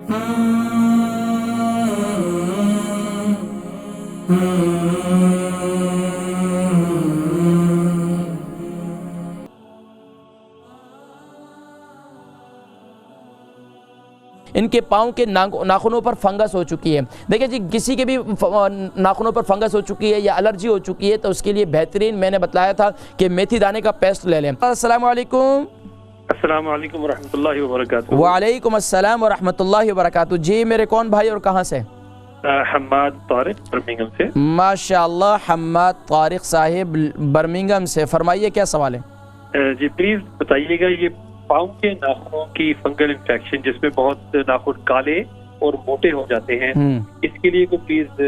ان کے پاؤں کے ناخنوں پر فنگس ہو چکی ہے. دیکھیں جی کسی کے بھی ناخنوں پر فنگس ہو چکی ہے یا الرجی ہو چکی ہے تو اس کے لیے بہترین میں نے بتلایا تھا کہ میتھی دانے کا پیسٹ لے لیں. السلام علیکم. السلام علیکم ورحمۃ اللہ وبرکاتہ. وعلیکم السلام ورحمۃ اللہ وبرکاتہ. جی میرے کون بھائی اور کہاں سے؟ حماد طارق برمنگھم سے. ماشاء اللہ حماد طارق صاحب برمنگھم سے. فرمائیے کیا سوال ہے؟ جی پلیز بتائیے گا یہ پاؤں کے ناخنوں کی فنگل انفیکشن جس میں بہت ناخن کالے اور موٹے ہو جاتے ہیں اس کے لیے کوئی پلیز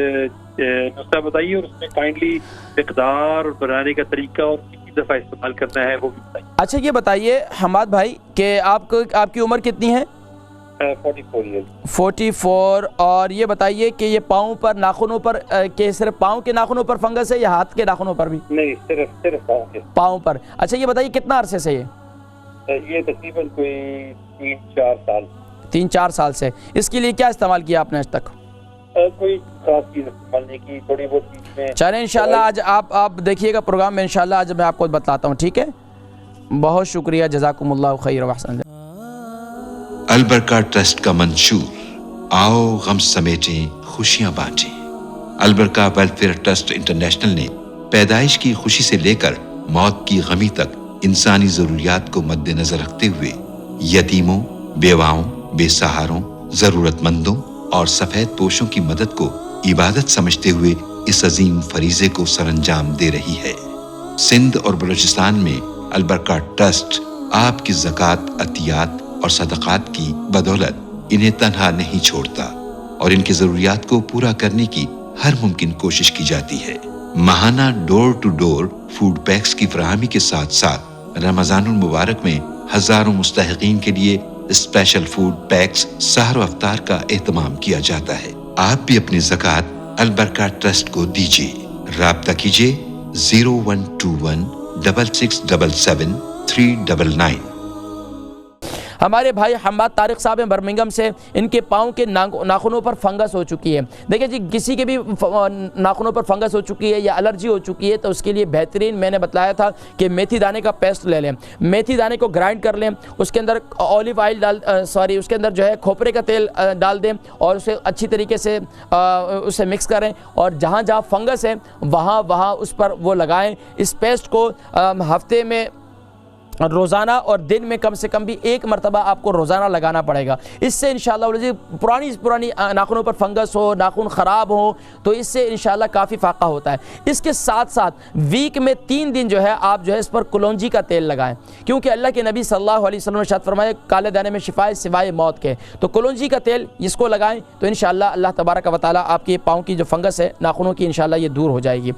نسخہ بتائیے اور اس میں کائنڈلی مقدار اور بنانے کا طریقہ اور کتنی دفعہ استعمال کرنا ہے وہ بھی بتائیے. اچھا یہ بتائیے حماد بھائی کہ آپ کی عمر کتنی ہے؟ 44 ایئرز. 44. اور یہ بتائیے کہ یہ پاؤں پر ناخنوں پر کہ صرف پاؤں کے ناخنوں پر فنگس ہے یا ہاتھ کے ناخنوں پر بھی؟ نہیں صرف پاؤں پر. اچھا یہ بتائیے کتنا عرصے سے یہ تقریباً کوئی 3-4 سال. 3-4 سال سے. اس کے لیے کیا استعمال کیا آپ نے آج تک؟ کوئی خاص چیز استعمال نہیں کی, تھوڑی بہت چیزیں. چلیں انشاءاللہ آج آپ دیکھیے گا پروگرام میں انشاءاللہ آج میں آپ کو بتلاتا ہوں. ٹھیک ہے بہت شکریہ. جزاکم اللہ خیر و احسن. البرکہ ٹرسٹ کا منشور آؤ غم سمیٹیں خوشیاں بانٹیں. البرکہ ویلفیئر ٹرسٹ انٹرنیشنل نے پیدائش کی خوشی سے لے کر موت کی غمی تک انسانی ضروریات کو مد نظر رکھتے ہوئے یتیموں, بیواؤں, بے سہاروں, ضرورت مندوں اور سفید پوشوں کی مدد کو عبادت سمجھتے ہوئے اس عظیم فریضے کو سر انجام دے رہی ہے. سندھ اور بلوچستان میں البرکہ ٹرسٹ آپ کی زکوٰۃ, عطیات اور صدقات کی بدولت انہیں تنہا نہیں چھوڑتا اور ان کی ضروریات کو پورا کرنے کی ہر ممکن کوشش کی جاتی ہے. ماہانہ ڈور ٹو ڈور فوڈ پیکس کی فراہمی کے ساتھ ساتھ رمضان المبارک میں ہزاروں مستحقین کے لیے اسپیشل فوڈ پیکس سحر و افطار کا اہتمام کیا جاتا ہے. آپ بھی اپنی زکوٰۃ البرکہ ٹرسٹ کو دیجیے. رابطہ کیجیے 0121 6677 399. ہمارے بھائی حماد طارق صاحب ہیں برمنگھم سے. ان کے پاؤں کے ناخنوں پر فنگس ہو چکی ہے. دیکھیں جی کسی کے بھی ناخنوں پر فنگس ہو چکی ہے یا الرجی ہو چکی ہے تو اس کے لیے بہترین میں نے بتلایا تھا کہ میتھی دانے کا پیسٹ لے لیں. میتھی دانے کو گرائنڈ کر لیں, اس کے اندر اولیو آئل اس کے اندر جو ہے کھوپرے کا تیل ڈال دیں اور اسے اچھی طریقے سے اسے مکس کریں اور جہاں جہاں فنگس ہے وہاں اس پر وہ لگائیں. اس پیسٹ کو ہفتے میں روزانہ اور دن میں کم سے کم بھی 1 مرتبہ آپ کو روزانہ لگانا پڑے گا. اس سے انشاءاللہ پرانی ناخنوں پر فنگس ہو, ناخن خراب ہو تو اس سے انشاءاللہ کافی فائدہ ہوتا ہے. اس کے ساتھ ساتھ ویک میں 3 دن جو ہے آپ جو ہے اس پر کلونجی کا تیل لگائیں کیونکہ اللہ کے نبی صلی اللہ علیہ وسلم نے ارشاد فرمایا کالے دانے میں شفا ہے سوائے موت کے. تو کلونجی کا تیل اس کو لگائیں تو انشاءاللہ اللہ تبارک و تعالی آپ کے پاؤں کی جو فنگس ہے ناخنوں کی انشاءاللہ یہ دور ہو جائے گی.